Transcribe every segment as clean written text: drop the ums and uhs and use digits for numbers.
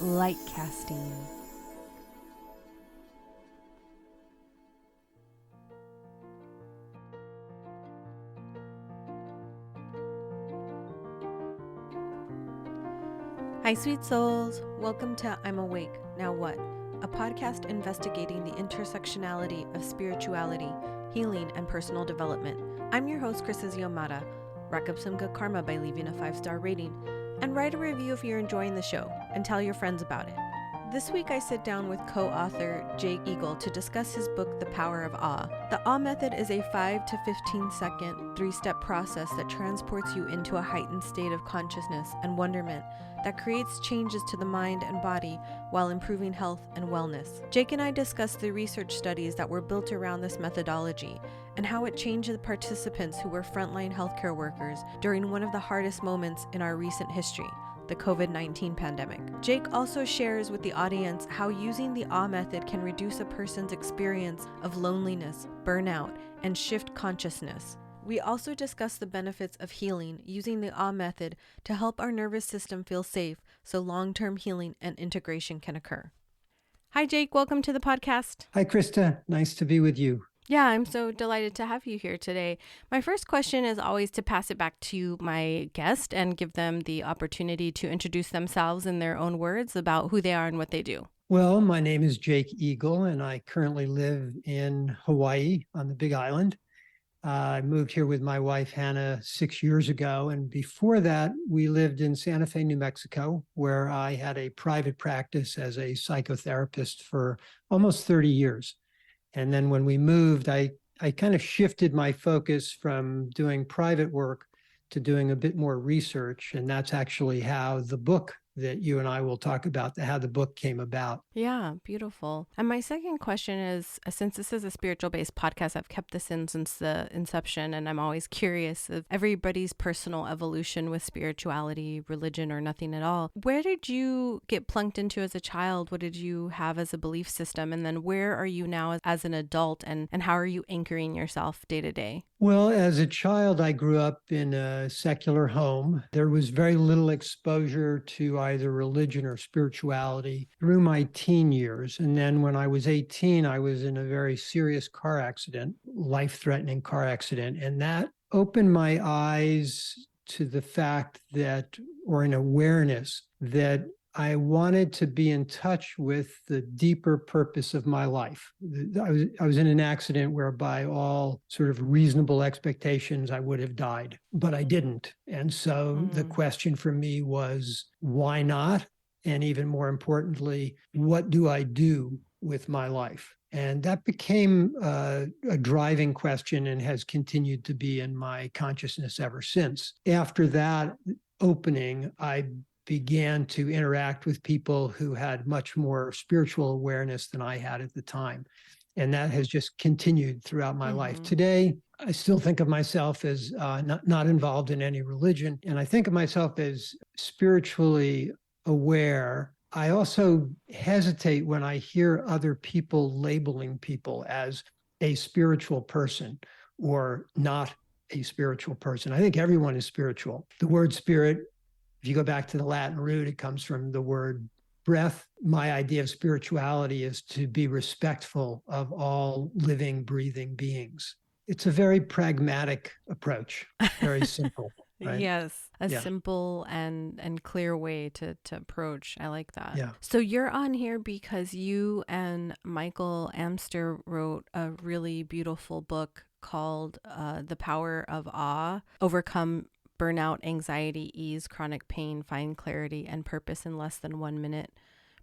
LightCasting. Hi, sweet souls. Welcome to I'm Awake, Now What? A podcast investigating the intersectionality of spirituality, healing, and personal development. I'm your host, Krista Xiomara. Rack up some good karma by leaving a 5-star rating, and write a review if you're enjoying the show, and tell your friends about it. This week I sit down with co-author Jake Eagle to discuss his book, The Power of A.W.E. The A.W.E. method is a 5 to 15 second, 3-step process that transports you into a heightened state of consciousness and wonderment that creates changes to the mind and body while improving health and wellness. Jake and I discussed the research studies that were built around this methodology and how it changed the participants who were frontline healthcare workers during one of the hardest moments in our recent history, the COVID-19 pandemic. Jake also shares with the audience how using the A.W.E. method can reduce a person's experience of loneliness, burnout, and shift consciousness. We also discuss the benefits of healing using the A.W.E. method to help our nervous system feel safe so long-term healing and integration can occur. Hi, Jake. Welcome to the podcast. Hi, Krista. Nice to be with you. Yeah, I'm so delighted to have you here today. My first question is always to pass it back to my guest and give them the opportunity to introduce themselves in their own words about who they are and what they do. Well, my name is Jake Eagle, and I currently live in Hawaii on the Big Island. I moved here with my wife, Hannah, 6 years ago. And before that, we lived in Santa Fe, New Mexico, where I had a private practice as a psychotherapist for almost 30 years. And then when we moved, I kind of shifted my focus from doing private work to doing a bit more research. And that's actually how the book that you and I will talk about, how the book came about. Yeah, beautiful. And my second question is, since this is a spiritual-based podcast, I've kept this in since the inception, and I'm always curious of everybody's personal evolution with spirituality, religion, or nothing at all. Where did you get plunked into as a child? What did you have as a belief system? And then where are you now as an adult, and how are you anchoring yourself day to day? Well, as a child, I grew up in a secular home. There was very little exposure to either religion or spirituality through my teen years. And then when I was 18, I was in a very serious car accident, life-threatening car accident. And that opened my eyes to the fact that, or an awareness that I wanted to be in touch with the deeper purpose of my life. I was in an accident where by all sort of reasonable expectations, I would have died, but I didn't. And so the question for me was, why not? And even more importantly, what do I do with my life? And that became a driving question and has continued to be in my consciousness ever since. After that opening, I began to interact with people who had much more spiritual awareness than I had at the time. And that has just continued throughout my life. Today, I still think of myself as not involved in any religion. And I think of myself as spiritually aware. I also hesitate when I hear other people labeling people as a spiritual person or not a spiritual person. I think everyone is spiritual. The word spirit, if you go back to the Latin root, it comes from the word breath. My idea of spirituality is to be respectful of all living, breathing beings. It's a very pragmatic approach, very simple. Right? Yes, simple and clear way to approach. I like that. Yeah. So you're on here because you and Michael Amster wrote a really beautiful book called The Power of A.W.E. Overcome Burnout, Anxiety, Ease, Chronic Pain, Find Clarity and Purpose in Less Than 1 minute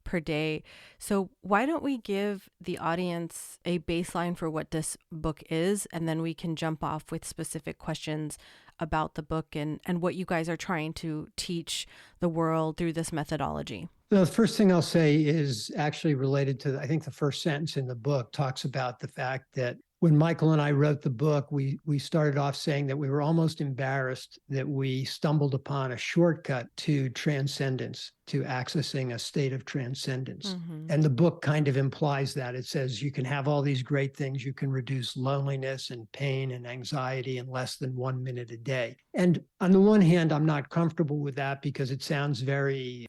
per day. So why don't we give the audience a baseline for what this book is, and then we can jump off with specific questions about the book and what you guys are trying to teach the world through this methodology. The first thing I'll say is actually related to, I think the first sentence in the book talks about the fact that when Michael and I wrote the book, we started off saying that we were almost embarrassed that we stumbled upon a shortcut to transcendence. to accessing a state of transcendence. Mm-hmm. And the book kind of implies that. It says you can have all these great things. You can reduce loneliness and pain and anxiety in less than 1 minute a day. And on the one hand, I'm not comfortable with that because it sounds very,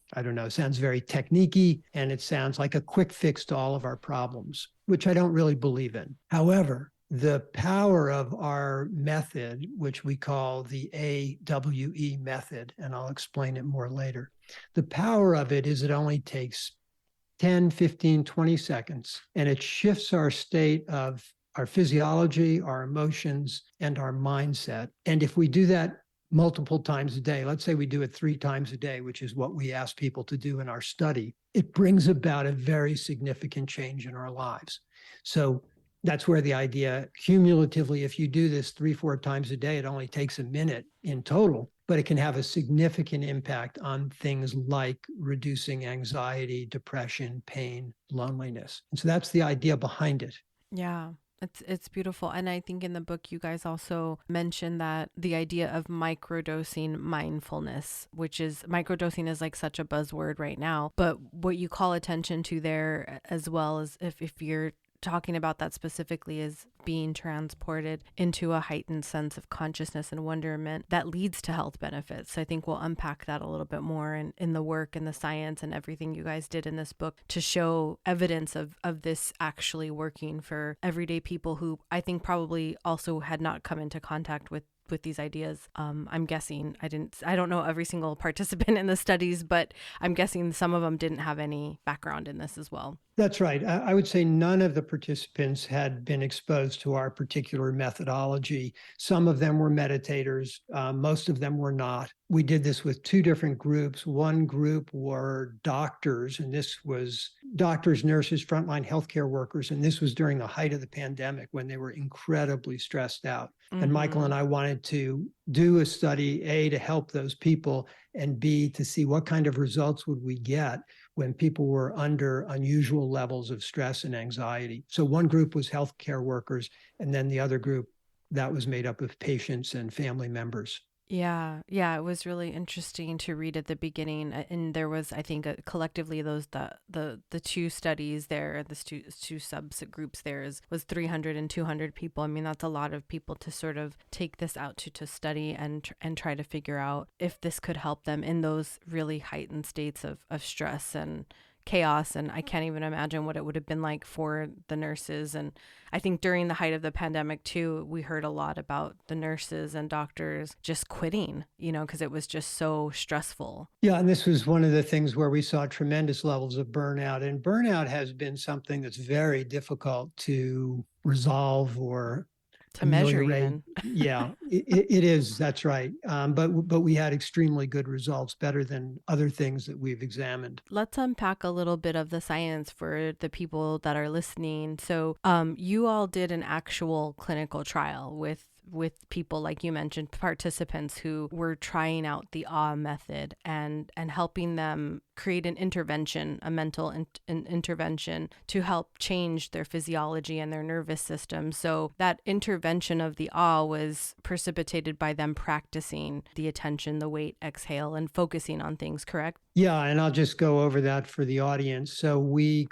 sounds very technique-y, and it sounds like a quick fix to all of our problems, which I don't really believe in. However, the power of our method, which we call the A.W.E. method, and I'll explain it more later, the power of it is it only takes 10, 15, 20 seconds, and it shifts our state of our physiology, our emotions, and our mindset. And if we do that multiple times a day, let's say we do it 3 times a day, which is what we ask people to do in our study, it brings about a very significant change in our lives. So that's where the idea, cumulatively, if you do this 3, 4 times a day, it only takes a minute in total, but it can have a significant impact on things like reducing anxiety, depression, pain, loneliness. And so that's the idea behind it. Yeah. It's beautiful. And I think in the book, you guys also mentioned that the idea of microdosing mindfulness, which is microdosing is like such a buzzword right now, but what you call attention to there, as well as if you're talking about that specifically, is being transported into a heightened sense of consciousness and wonderment that leads to health benefits. So I think we'll unpack that a little bit more in the work and the science and everything you guys did in this book to show evidence of this actually working for everyday people who I think probably also had not come into contact with these ideas. I'm guessing I don't know every single participant in the studies, but I'm guessing some of them didn't have any background in this as well. That's right. I would say none of the participants had been exposed to our particular methodology. Some of them were meditators. Most of them were not. We did this with 2 different groups. One group were doctors, and this was doctors, nurses, frontline healthcare workers. And this was during the height of the pandemic when they were incredibly stressed out. Mm-hmm. And Michael and I wanted to do a study, A, to help those people, and B, to see what kind of results would we get when people were under unusual levels of stress and anxiety. So one group was healthcare workers, and then the other group that was made up of patients and family members. Yeah, it was really interesting to read at the beginning, and there was, I think, collectively those the 2 studies there, the two subgroups there was 300 and 200 people. I mean, that's a lot of people to sort of take this out to study and try to figure out if this could help them in those really heightened states of stress and chaos. And I can't even imagine what it would have been like for the nurses. And I think during the height of the pandemic too, we heard a lot about the nurses and doctors just quitting, because it was just so stressful. Yeah. And this was one of the things where we saw tremendous levels of burnout. And burnout has been something that's very difficult to resolve or to measure even. Yeah, it is. That's right. But we had extremely good results, better than other things that we've examined. Let's unpack a little bit of the science for the people that are listening. So you all did an actual clinical trial with people, like you mentioned, participants who were trying out the A.W.E. method and helping them create an intervention, a mental intervention to help change their physiology and their nervous system. So that intervention of the A.W.E. was precipitated by them practicing the attention, the wait, exhale, and focusing on things, correct? Yeah, and I'll just go over that for the audience. So we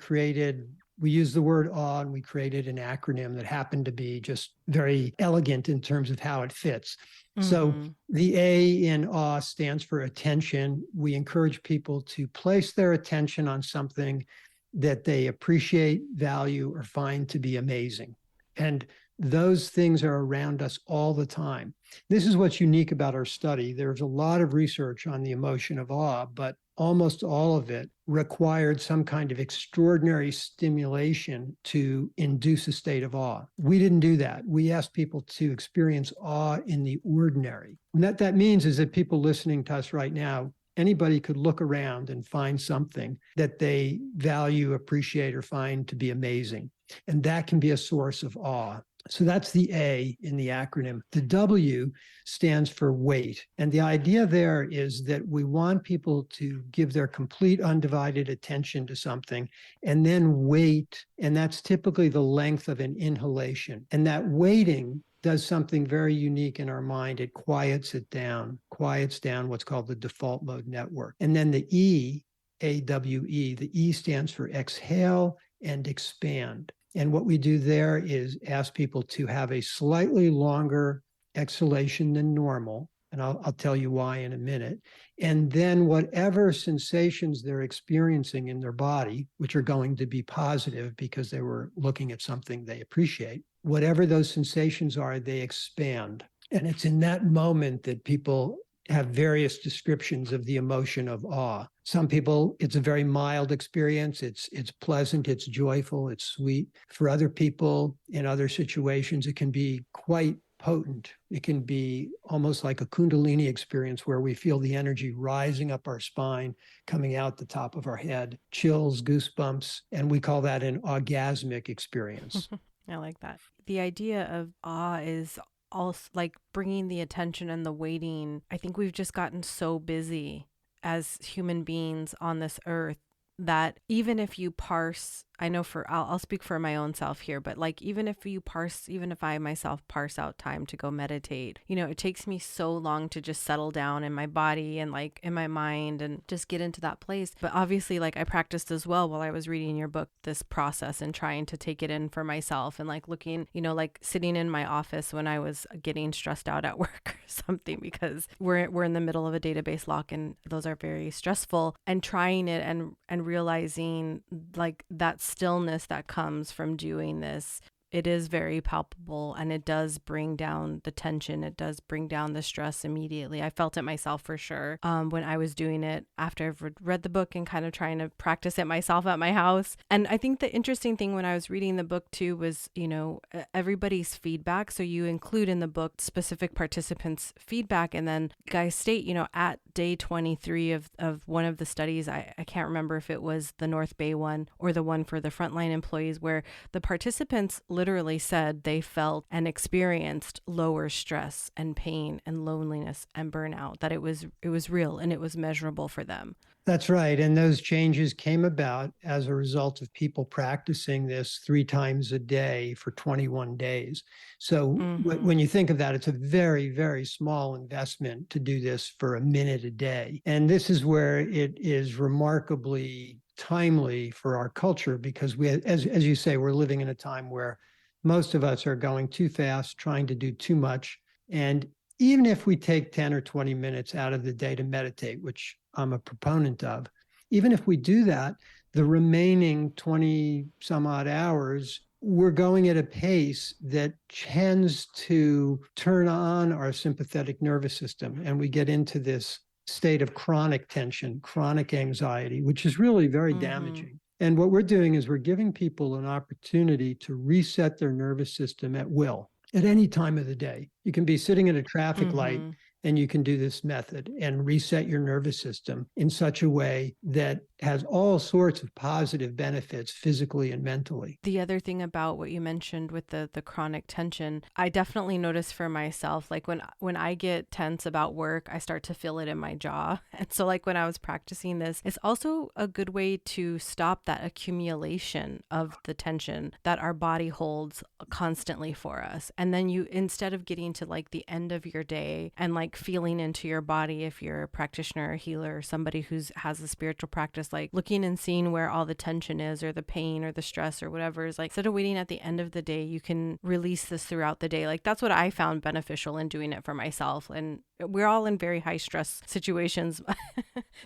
used the word awe, and we created an acronym that happened to be just very elegant in terms of how it fits. Mm-hmm. So the A in awe stands for attention. We encourage people to place their attention on something that they appreciate, value, or find to be amazing. And those things are around us all the time. This is what's unique about our study. There's a lot of research on the emotion of awe, but almost all of it required some kind of extraordinary stimulation to induce a state of awe. We didn't do that. We asked people to experience awe in the ordinary. And that means is that people listening to us right now, anybody could look around and find something that they value, appreciate, or find to be amazing. And that can be a source of awe. So that's the A in the acronym. The W stands for wait. And the idea there is that we want people to give their complete undivided attention to something and then wait. And that's typically the length of an inhalation. And that waiting does something very unique in our mind. It quiets down what's called the default mode network. And then the E A.W.E. The E stands for exhale and expand. And what we do there is ask people to have a slightly longer exhalation than normal. And I'll tell you why in a minute. And then whatever sensations they're experiencing in their body, which are going to be positive because they were looking at something they appreciate, whatever those sensations are, they expand. And it's in that moment that people have various descriptions of the emotion of awe. Some people, it's a very mild experience. It's pleasant, it's joyful, it's sweet. For other people, in other situations, it can be quite potent. It can be almost like a Kundalini experience where we feel the energy rising up our spine, coming out the top of our head, chills, goosebumps, and we call that an orgasmic experience. I like that. The idea of awe is also like bringing the attention and the waiting. I think we've just gotten so busy as human beings on this earth that even if you parse, I know I'll speak for my own self here, but like even if I myself parse out time to go meditate, it takes me so long to just settle down in my body and like in my mind and just get into that place. But obviously, like I practiced as well while I was reading your book, this process and trying to take it in for myself and like looking, like sitting in my office when I was getting stressed out at work or something, because we're in the middle of a database lock and those are very stressful, and trying it and realizing like that stillness that comes from doing this. It is very palpable and it does bring down the tension. It does bring down the stress immediately. I felt it myself for sure when I was doing it after I've read the book and kind of trying to practice it myself at my house. And I think the interesting thing when I was reading the book too was, everybody's feedback. So you include in the book specific participants' feedback, and then guys state, at day 23 of one of the studies, I can't remember if it was the North Bay one or the one for the frontline employees, where the participants literally said they felt and experienced lower stress and pain and loneliness and burnout, that it was real and it was measurable for them. That's right. And those changes came about as a result of people practicing this 3 times a day for 21 days. So when you think of that, it's a very, very small investment to do this for a minute a day. And this is where it is remarkably timely for our culture, because we, as you say, we're living in a time where most of us are going too fast, trying to do too much. And even if we take 10 or 20 minutes out of the day to meditate, which I'm a proponent of, even if we do that, the remaining 20 some odd hours, we're going at a pace that tends to turn on our sympathetic nervous system. And we get into this state of chronic tension, chronic anxiety, which is really very damaging. And what we're doing is we're giving people an opportunity to reset their nervous system at will at any time of the day. You can be sitting at a traffic light and you can do this method and reset your nervous system in such a way that has all sorts of positive benefits physically and mentally. The other thing about what you mentioned with the chronic tension, I definitely notice for myself, like when I get tense about work, I start to feel it in my jaw. And so like when I was practicing this, it's also a good way to stop that accumulation of the tension that our body holds constantly for us. And then you, instead of getting to like the end of your day and like feeling into your body, if you're a practitioner or healer or somebody who has a spiritual practice, like looking and seeing where all the tension is or the pain or the stress or whatever is, like instead of waiting at the end of the day, you can release this throughout the day. Like that's what I found beneficial in doing it for myself. And we're all in very high stress situations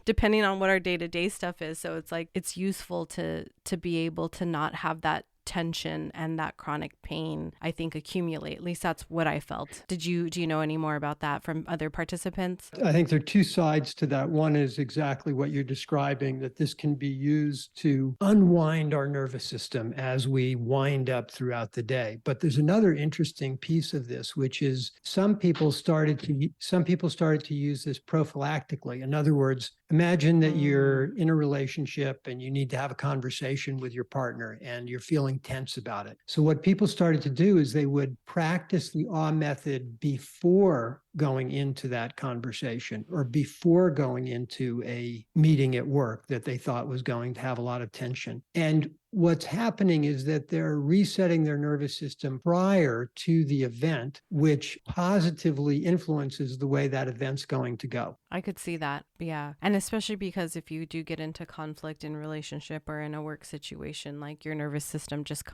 depending on what our day-to-day stuff is. So it's like it's useful to be able to not have that tension and that chronic pain, I think, accumulate. At least that's what I felt. Do you know any more about that from other participants? I think there are 2 sides to that. One is exactly what you're describing, that this can be used to unwind our nervous system as we wind up throughout the day. But there's another interesting piece of this, which is some people started to use this prophylactically. In other words, imagine that you're in a relationship and you need to have a conversation with your partner and you're feeling tense about it. So what people started to do is they would practice the awe method before going into that conversation or before going into a meeting at work that they thought was going to have a lot of tension. And what's happening is that they're resetting their nervous system prior to the event, which positively influences the way that event's going to go. I could see that. Yeah. And especially because if you do get into conflict in relationship or in a work situation, like your nervous system just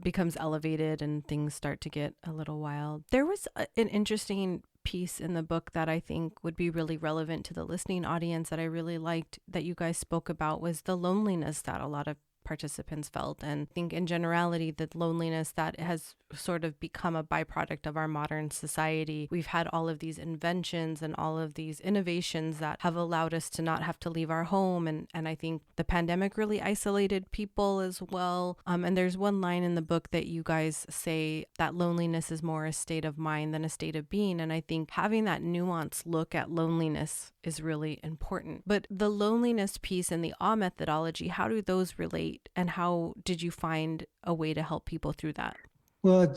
becomes elevated and things start to get a little wild. There was an interesting piece in the book that I think would be really relevant to the listening audience that I really liked that you guys spoke about was the loneliness that a lot of participants felt. And I think in generality, the loneliness that has sort of become a byproduct of our modern society. We've had all of these inventions and all of these innovations that have allowed us to not have to leave our home. And I think the pandemic really isolated people as well. And there's one line in the book that you guys say that loneliness is more a state of mind than a state of being. And I think having that nuanced look at loneliness is really important. But the loneliness piece and the awe methodology, how do those relate? And how did you find a way to help people through that? Well,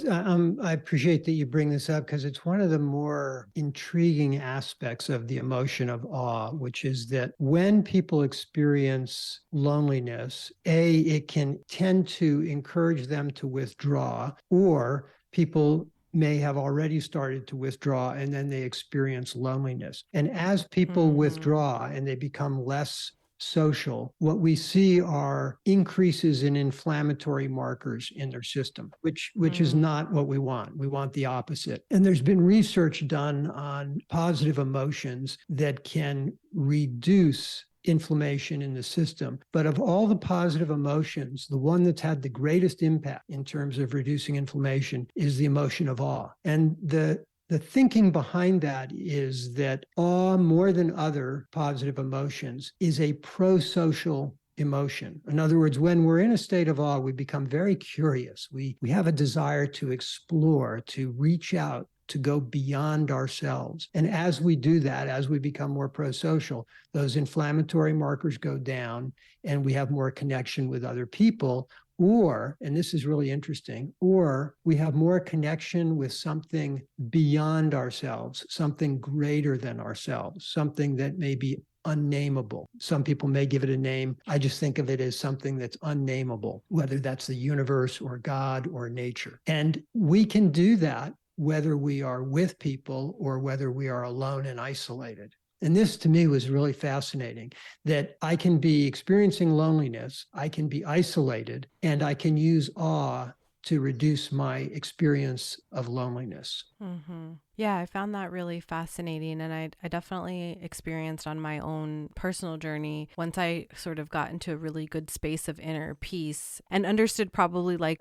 I appreciate that you bring this up because it's one of the more intriguing aspects of the emotion of awe, which is that when people experience loneliness, it can tend to encourage them to withdraw, or people may have already started to withdraw and then they experience loneliness. And as people withdraw and they become less social, what we see are increases in inflammatory markers in their system, which is not what we want. We want the opposite. And there's been research done on positive emotions that can reduce inflammation in the system. But of all the positive emotions, the one that's had the greatest impact in terms of reducing inflammation is the emotion of awe. And the thinking behind that is that awe, more than other positive emotions, is a pro-social emotion. In other words, when we're in a state of awe, we become very curious. We have a desire to explore, to reach out, to go beyond ourselves. And as we do that, as we become more pro-social, those inflammatory markers go down and we have more connection with other people. Or, and this is really interesting, or we have more connection with something beyond ourselves, something greater than ourselves, something that may be unnameable. Some people may give it a name. I just think of it as something that's unnameable, whether that's the universe or God or nature. And we can do that whether we are with people or whether we are alone and isolated. And this to me was really fascinating, that I can be experiencing loneliness, I can be isolated, and I can use awe to reduce my experience of loneliness. Mm-hmm. Yeah, I found that really fascinating. And I definitely experienced on my own personal journey, once I sort of got into a really good space of inner peace and understood probably like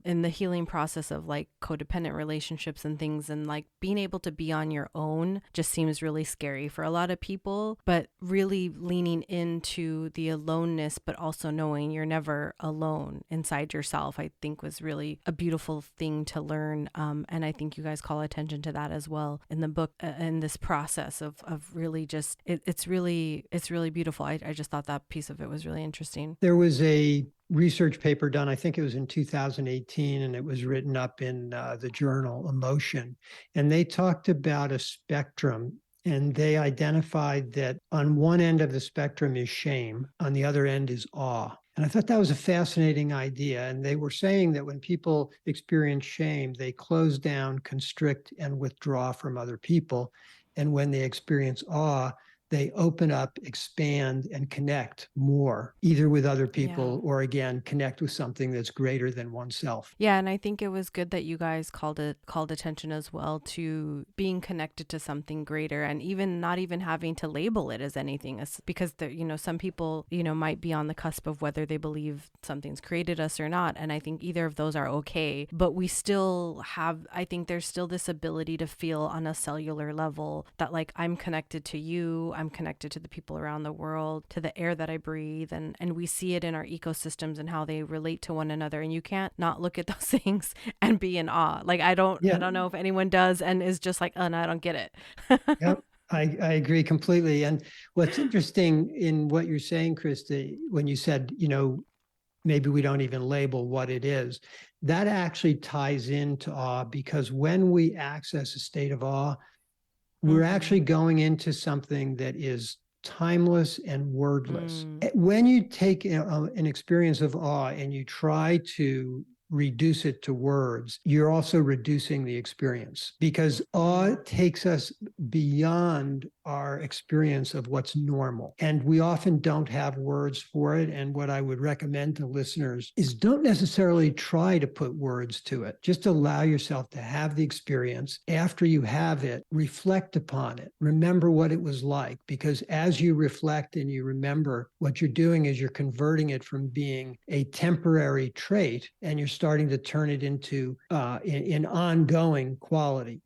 in the healing process of like codependent relationships and things, and like being able to be on your own just seems really scary for a lot of people, but really leaning into the aloneness, but also knowing you're never alone inside yourself, I think was really a beautiful thing to learn. And I think you guys call attention to that as well in the book, in this process of really just, it's really beautiful. I just thought that piece of it was really interesting. There was a research paper done, I think it was in 2018, and it was written up in the journal Emotion. And they talked about a spectrum, and they identified that on one end of the spectrum is shame, on the other end is awe. And I thought that was a fascinating idea. And they were saying that when people experience shame, they close down, constrict, and withdraw from other people. And when they experience awe, they open up, expand, and connect more, either with other people or, again, connect with something that's greater than oneself. Yeah, and I think it was good that you guys called attention as well to being connected to something greater, and even not even having to label it as anything, because some people might be on the cusp of whether they believe something's created us or not, and I think either of those are okay. But we still have, I think there's still this ability to feel on a cellular level that like I'm connected to you. I'm connected to the people around the world, to the air that I breathe, and we see it in our ecosystems and how they relate to one another. And you can't not look at those things and be in awe. Like I don't know if anyone does and is just like, oh no, I don't get it. Yep. I agree completely. And what's interesting in what you're saying, Krista, when you said, maybe we don't even label what it is, that actually ties into awe, because when we access a state of awe, we're actually going into something that is timeless and wordless. When you take an experience of awe and you try to reduce it to words, you're also reducing the experience, because awe takes us beyond our experience of what's normal. And we often don't have words for it. And what I would recommend to listeners is don't necessarily try to put words to it. Just allow yourself to have the experience. After you have it, reflect upon it. Remember what it was like, because as you reflect and you remember, what you're doing is you're converting it from being a temporary trait, and you're starting to turn it into an ongoing quality.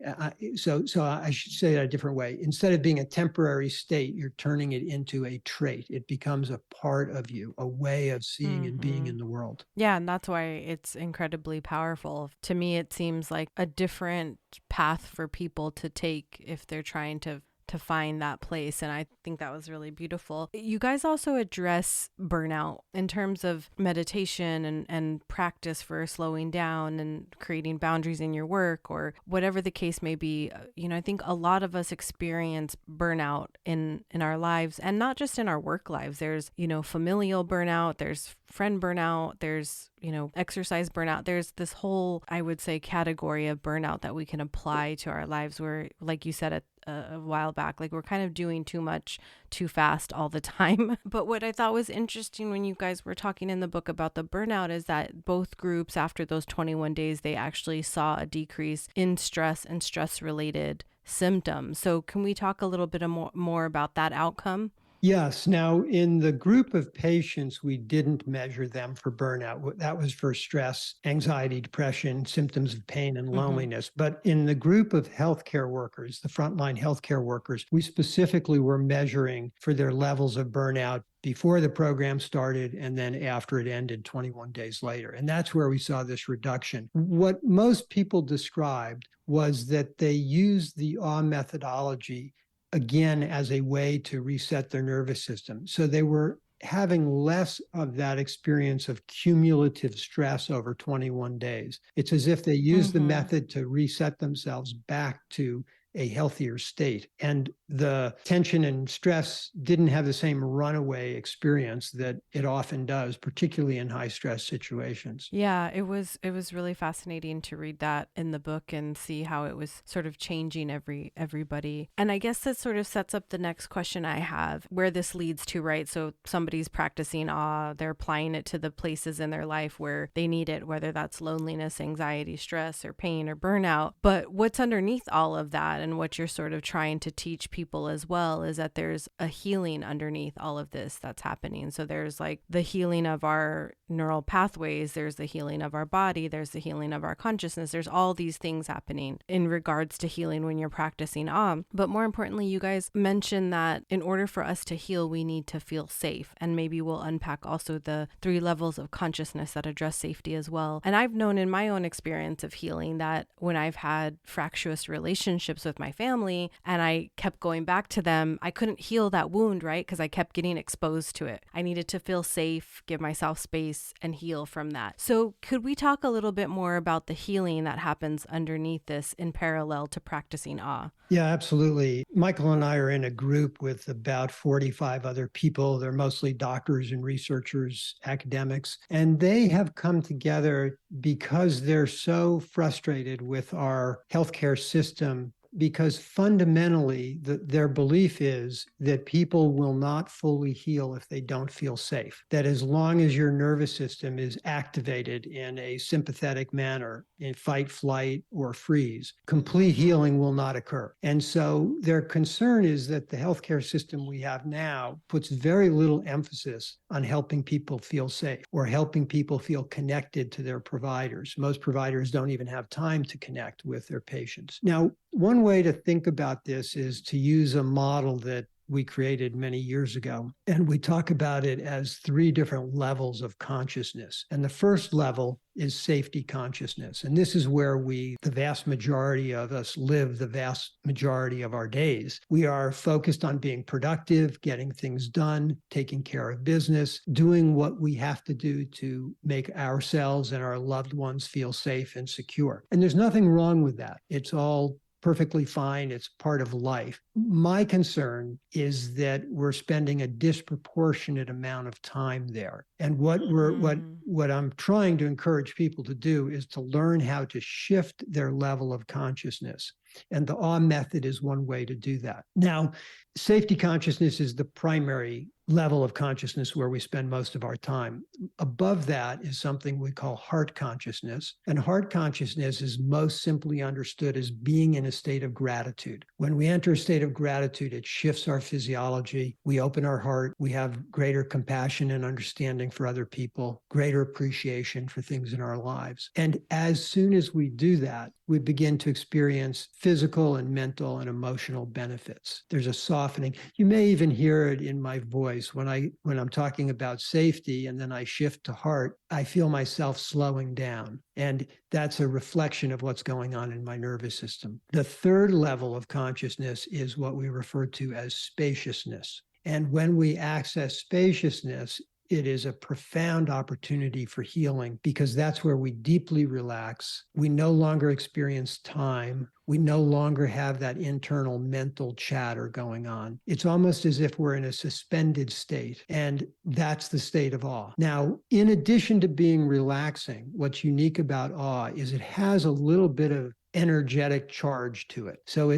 So I should say that a different way. Instead of being a temporary state, you're turning it into a trait. It becomes a part of you, a way of seeing and being in the world. Yeah, and that's why it's incredibly powerful. To me, it seems like a different path for people to take if they're trying to find that place. And I think that was really beautiful. You guys also address burnout in terms of meditation and practice for slowing down and creating boundaries in your work, or whatever the case may be. I think a lot of us experience burnout in our lives, and not just in our work lives. There's, familial burnout, there's friend burnout, there's, exercise burnout. There's this whole, I would say, category of burnout that we can apply to our lives where, like you said a while back, like we're kind of doing too much too fast all the time. But what I thought was interesting when you guys were talking in the book about the burnout is that both groups, after those 21 days, they actually saw a decrease in stress and stress related symptoms. So can we talk a little bit more about that outcome? Yes. Now, in the group of patients, we didn't measure them for burnout. That was for stress, anxiety, depression, symptoms of pain, and loneliness. But in the group of healthcare workers, the frontline healthcare workers, we specifically were measuring for their levels of burnout before the program started and then after it ended 21 days later. And that's where we saw this reduction. What most people described was that they used the AWE methodology again as a way to reset their nervous system. So they were having less of that experience of cumulative stress over 21 days. It's as if they used the method to reset themselves back to a healthier state. And the tension and stress didn't have the same runaway experience that it often does, particularly in high stress situations. Yeah, it was really fascinating to read that in the book and see how it was sort of changing everybody. And I guess that sort of sets up the next question I have, where this leads to, right? So somebody's practicing awe, they're applying it to the places in their life where they need it, whether that's loneliness, anxiety, stress, or pain, or burnout. But what's underneath all of that, and what you're sort of trying to teach people as well, is that there's a healing underneath all of this that's happening. So there's like the healing of our neural pathways, there's the healing of our body, there's the healing of our consciousness. There's all these things happening in regards to healing when you're practicing AWE. But more importantly, you guys mentioned that in order for us to heal, we need to feel safe. And maybe we'll unpack also the 3 levels of consciousness that address safety as well. And I've known in my own experience of healing that when I've had fractious relationships with my family and I kept going back to them, I couldn't heal that wound, right? Because I kept getting exposed to it. I needed to feel safe, give myself space, and heal from that. So could we talk a little bit more about the healing that happens underneath this in parallel to practicing AWE? Yeah, absolutely. Michael and I are in a group with about 45 other people. They're mostly doctors and researchers, academics, and they have come together because they're so frustrated with our healthcare system, because fundamentally their belief is that people will not fully heal if they don't feel safe. That as long as your nervous system is activated in a sympathetic manner, in fight, flight, or freeze, complete healing will not occur. And so their concern is that the healthcare system we have now puts very little emphasis on helping people feel safe or helping people feel connected to their providers. Most providers don't even have time to connect with their patients. Now, one way to think about this is to use a model that we created many years ago. And we talk about it as 3 different levels of consciousness. And the first level is safety consciousness. And this is where the vast majority of us live the vast majority of our days. We are focused on being productive, getting things done, taking care of business, doing what we have to do to make ourselves and our loved ones feel safe and secure. And there's nothing wrong with that. It's all perfectly fine. It's part of life. My concern is that we're spending a disproportionate amount of time there. And what I'm trying to encourage people to do is to learn how to shift their level of consciousness. And the awe method is one way to do that. Now, safety consciousness is the primary level of consciousness where we spend most of our time. Above that is something we call heart consciousness. And heart consciousness is most simply understood as being in a state of gratitude. When we enter a state of gratitude, it shifts our physiology. We open our heart. We have greater compassion and understanding for other people, greater appreciation for things in our lives. And as soon as we do that, we begin to experience physical and mental and emotional benefits. There's a softening. You may even hear it in my voice when I'm talking about safety and then I shift to heart, I feel myself slowing down. And that's a reflection of what's going on in my nervous system. The third level of consciousness is what we refer to as spaciousness. And when we access spaciousness, it is a profound opportunity for healing because that's where we deeply relax. We no longer experience time. We no longer have that internal mental chatter going on. It's almost as if we're in a suspended state, and that's the state of awe. Now, in addition to being relaxing, what's unique about awe is it has a little bit of energetic charge to it. So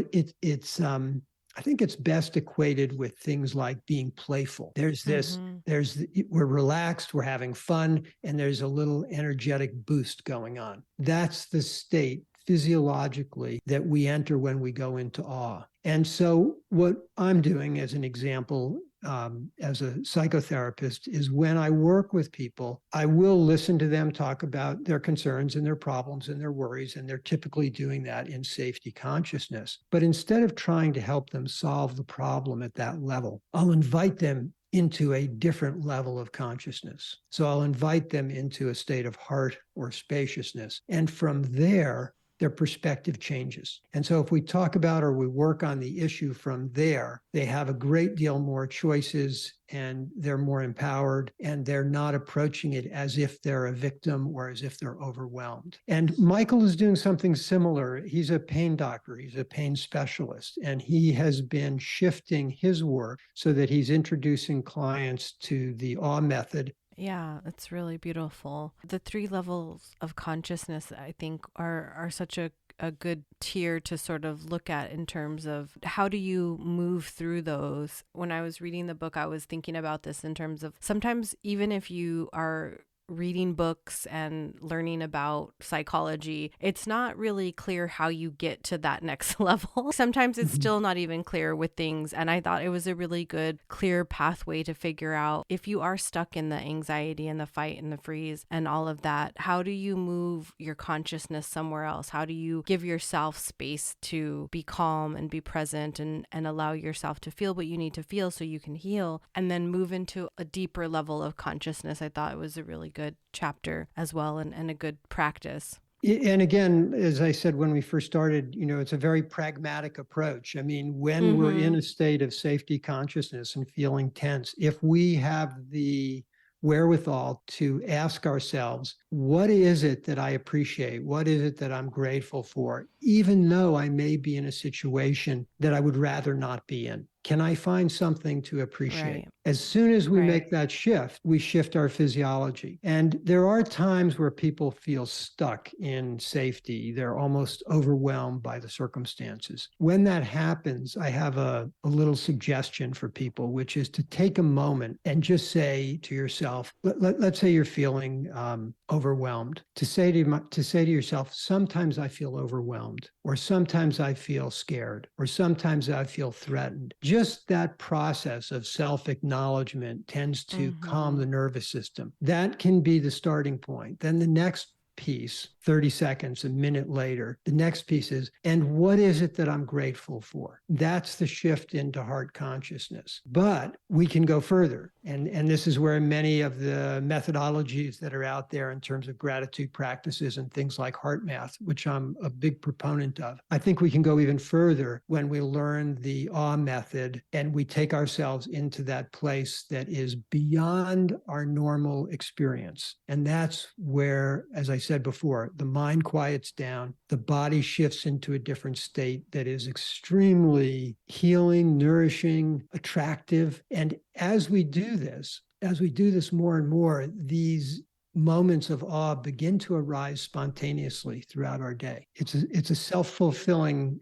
I think it's best equated with things like being playful. We're relaxed, we're having fun, and there's a little energetic boost going on. That's the state physiologically that we enter when we go into awe. And so what I'm doing as an example, as a psychotherapist, is when I work with people, I will listen to them talk about their concerns and their problems and their worries, and they're typically doing that in safety consciousness. But instead of trying to help them solve the problem at that level, I'll invite them into a different level of consciousness. So I'll invite them into a state of heart or spaciousness. And from there, their perspective changes. And so if we talk about or we work on the issue from there, they have a great deal more choices and they're more empowered and they're not approaching it as if they're a victim or as if they're overwhelmed. And Michael is doing something similar. He's a pain doctor. He's a pain specialist, and he has been shifting his work so that he's introducing clients to the awe method. Yeah, it's really beautiful. The 3 levels of consciousness, I think, are such a good tier to sort of look at in terms of how do you move through those. When I was reading the book, I was thinking about this in terms of sometimes even if you are reading books and learning about psychology, it's not really clear how you get to that next level. Sometimes it's still not even clear with things. And I thought it was a really good, clear pathway to figure out if you are stuck in the anxiety and the fight and the freeze and all of that, how do you move your consciousness somewhere else? How do you give yourself space to be calm and be present and allow yourself to feel what you need to feel so you can heal and then move into a deeper level of consciousness? I thought it was a really good chapter as well and a good practice. And again, as I said when we first started, it's a very pragmatic approach. I mean, when we're in a state of safety consciousness and feeling tense, if we have the wherewithal to ask ourselves, what is it that I appreciate? What is it that I'm grateful for? Even though I may be in a situation that I would rather not be in. Can I find something to appreciate? Right. As soon as we make that shift, we shift our physiology. And there are times where people feel stuck in safety. They're almost overwhelmed by the circumstances. When that happens, I have a little suggestion for people, which is to take a moment and just say to yourself, let's say you're feeling overwhelmed, to say to yourself, sometimes I feel overwhelmed, or sometimes I feel scared, or sometimes I feel threatened. Just that process of self-acknowledgement tends to calm the nervous system. That can be the starting point. Then the next piece, 30 seconds, a minute later, the next piece is, and what is it that I'm grateful for? That's the shift into heart consciousness. But we can go further. And this is where many of the methodologies that are out there in terms of gratitude practices and things like heart math, which I'm a big proponent of. I think we can go even further when we learn the awe method and we take ourselves into that place that is beyond our normal experience. And that's where, as I said before, the mind quiets down, the body shifts into a different state that is extremely healing, nourishing, attractive. And as we do this more and more, these moments of awe begin to arise spontaneously throughout our day. It's a self-fulfilling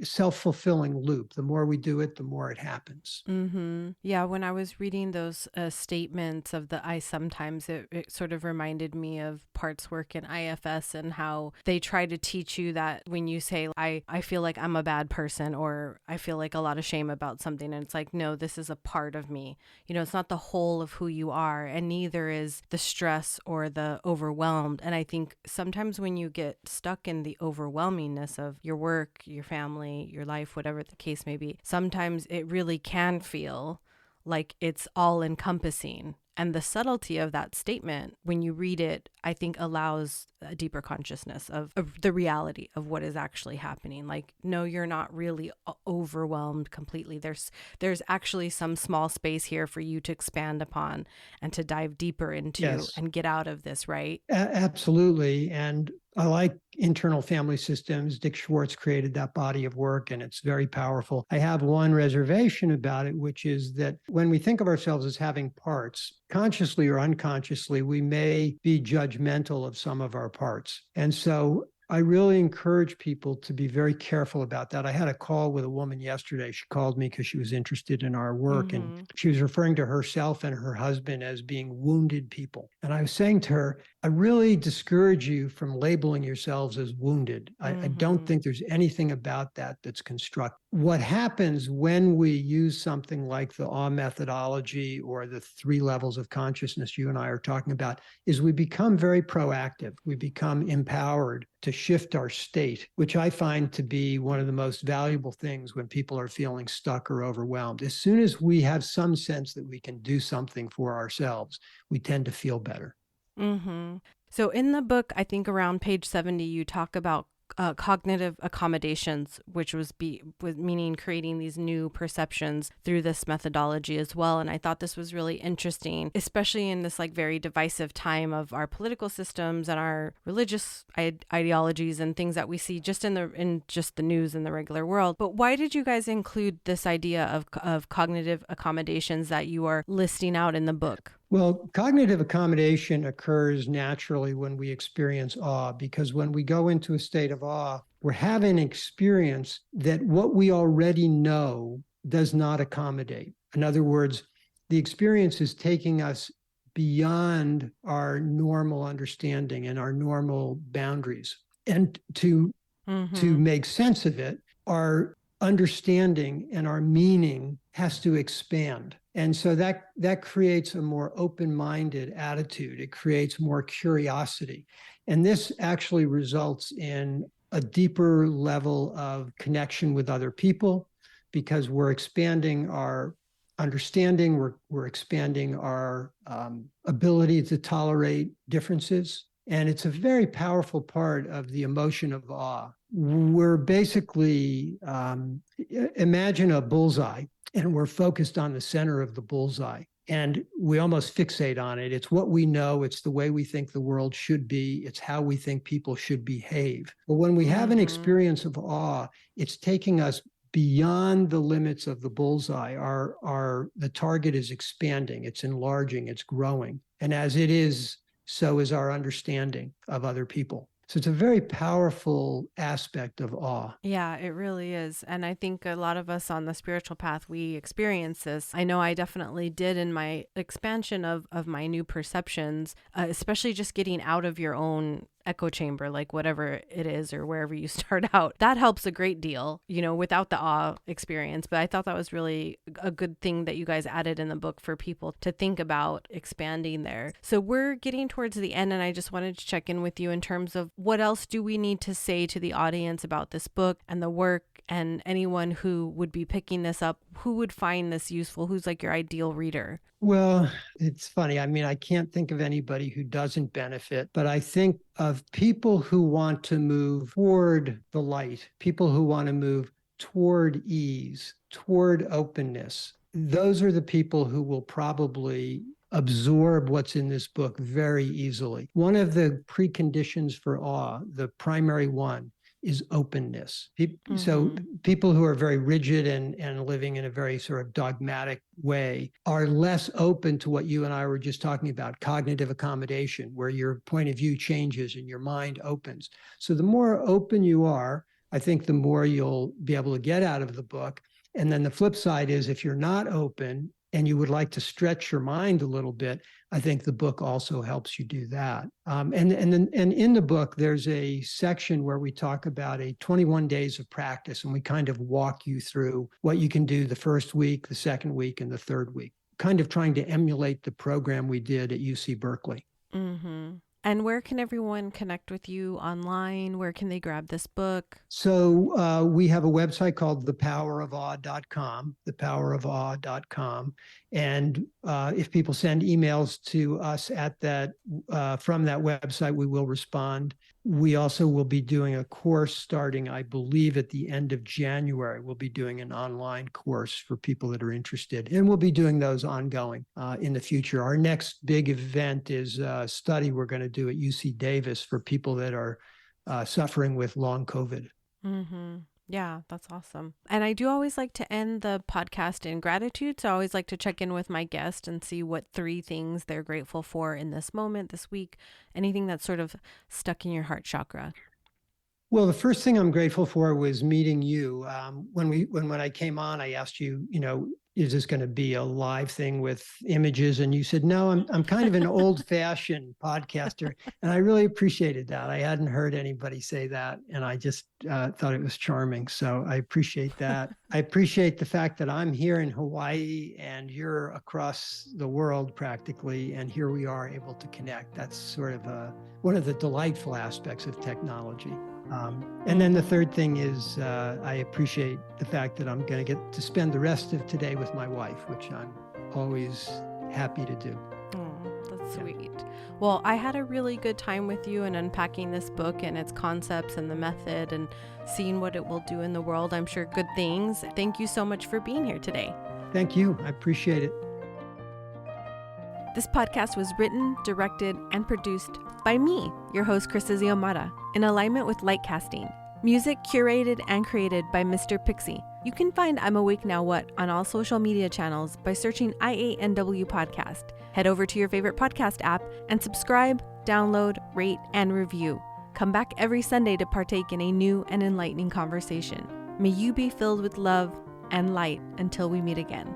loop. The more we do it, the more it happens. Mm-hmm. Yeah, when I was reading those statements of the I sometimes, it sort of reminded me of parts work in IFS and how they try to teach you that when you say, I feel like I'm a bad person, or I feel like a lot of shame about something, and it's like, no, this is a part of me. It's not the whole of who you are, and neither is the stress or the overwhelmed. And I think sometimes when you get stuck in the overwhelmingness of your work, your family, your life, whatever the case may be, sometimes it really can feel like it's all encompassing. And the subtlety of that statement, when you read it, I think allows a deeper consciousness of the reality of what is actually happening. Like, no, you're not really overwhelmed completely. There's actually some small space here for you to expand upon and to dive deeper into. Yes. And get out of this, right? Absolutely. And I like internal family systems. Dick Schwartz created that body of work, and it's very powerful. I have one reservation about it, which is that when we think of ourselves as having parts, consciously or unconsciously, we may be judgmental of some of our parts. And so I really encourage people to be very careful about that. I had a call with a woman yesterday. She called me because she was interested in our work, mm-hmm. and she was referring to herself and her husband as being wounded people. And I was saying to her, I really discourage you from labeling yourselves as wounded. Mm-hmm. I don't think there's anything about that that's constructive. What happens when we use something like the awe methodology or the 3 levels of consciousness you and I are talking about is we become very proactive. We become empowered to shift our state, which I find to be one of the most valuable things when people are feeling stuck or overwhelmed. As soon as we have some sense that we can do something for ourselves, we tend to feel better. Mm-hmm. So in the book, I think around page 70, you talk about cognitive accommodations, which was meaning creating these new perceptions through this methodology as well. And I thought this was really interesting, especially in this like very divisive time of our political systems and our religious ideologies and things that we see just in just the news in the regular world. But why did you guys include this idea of cognitive accommodations that you are listing out in the book? Well, cognitive accommodation occurs naturally when we experience awe, because when we go into a state of awe, we're having an experience that what we already know does not accommodate. In other words, the experience is taking us beyond our normal understanding and our normal boundaries. And to make sense of it, our understanding and our meaning has to expand. And so that creates a more open-minded attitude. It creates more curiosity. And this actually results in a deeper level of connection with other people because we're expanding our understanding, we're expanding our ability to tolerate differences. And it's a very powerful part of the emotion of awe. We're basically, imagine a bullseye, and we're focused on the center of the bullseye. And we almost fixate on it. It's what we know. It's the way we think the world should be. It's how we think people should behave. But when we have an experience of awe, it's taking us beyond the limits of the bullseye. The target is expanding. It's enlarging. It's growing. And as it is, so is our understanding of other people. So it's a very powerful aspect of awe. Yeah, it really is. And I think a lot of us on the spiritual path, we experience this. I know I definitely did in my expansion of my new perceptions, especially just getting out of your own echo chamber, like whatever it is or wherever you start out. That helps a great deal, without the awe experience. But I thought that was really a good thing that you guys added in the book for people to think about expanding there. So we're getting towards the end, and I just wanted to check in with you in terms of what else do we need to say to the audience about this book and the work and anyone who would be picking this up, who would find this useful? Who's like your ideal reader? Well, it's funny. I mean, I can't think of anybody who doesn't benefit, but I think of people who want to move toward the light, people who want to move toward ease, toward openness. Those are the people who will probably absorb what's in this book very easily. One of the preconditions for awe, the primary one, is openness. So people who are very rigid and living in a very sort of dogmatic way are less open to what you and I were just talking about, cognitive accommodation, where your point of view changes and your mind opens. So the more open you are, I think the more you'll be able to get out of the book. And then the flip side is if you're not open and you would like to stretch your mind a little bit, I think the book also helps you do that. And in the book, there's a section where we talk about 21 days of practice, and we kind of walk you through what you can do the first week, the second week, and the third week, kind of trying to emulate the program we did at UC Berkeley. Mm-hmm. And where can everyone connect with you online? Where can they grab this book? So we have a website called thepowerofawe.com, thepowerofawe.com. And if people send emails to us at that from that website, we will respond. We also will be doing a course starting, I believe, at the end of January. We'll be doing an online course for people that are interested. And we'll be doing those ongoing in the future. Our next big event is a study we're going to do at UC Davis for people that are suffering with long COVID. Mm-hmm. Yeah, that's awesome. And I do always like to end the podcast in gratitude. So I always like to check in with my guest and see what 3 things they're grateful for in this moment, this week, anything that's sort of stuck in your heart chakra. Well, the first thing I'm grateful for was meeting you. When I came on, I asked you, is this going to be a live thing with images? And you said, no, I'm kind of an old-fashioned podcaster. And I really appreciated that. I hadn't heard anybody say that. And I just thought it was charming. So I appreciate that. I appreciate the fact that I'm here in Hawaii and you're across the world practically. And here we are able to connect. That's sort of one of the delightful aspects of technology. And then the third thing is I appreciate the fact that I'm going to get to spend the rest of today with my wife, which I'm always happy to do. Oh, that's sweet. Well, I had a really good time with you and unpacking this book and its concepts and the method and seeing what it will do in the world. I'm sure good things. Thank you so much for being here today. Thank you. I appreciate it. This podcast was written, directed, and produced by me, your host, Krista Xiomara, in alignment with LightCasting. Music curated and created by Mr. Pixie. You can find I'm Awake Now What on all social media channels by searching IANW Podcast. Head over to your favorite podcast app and subscribe, download, rate, and review. Come back every Sunday to partake in a new and enlightening conversation. May you be filled with love and light until we meet again.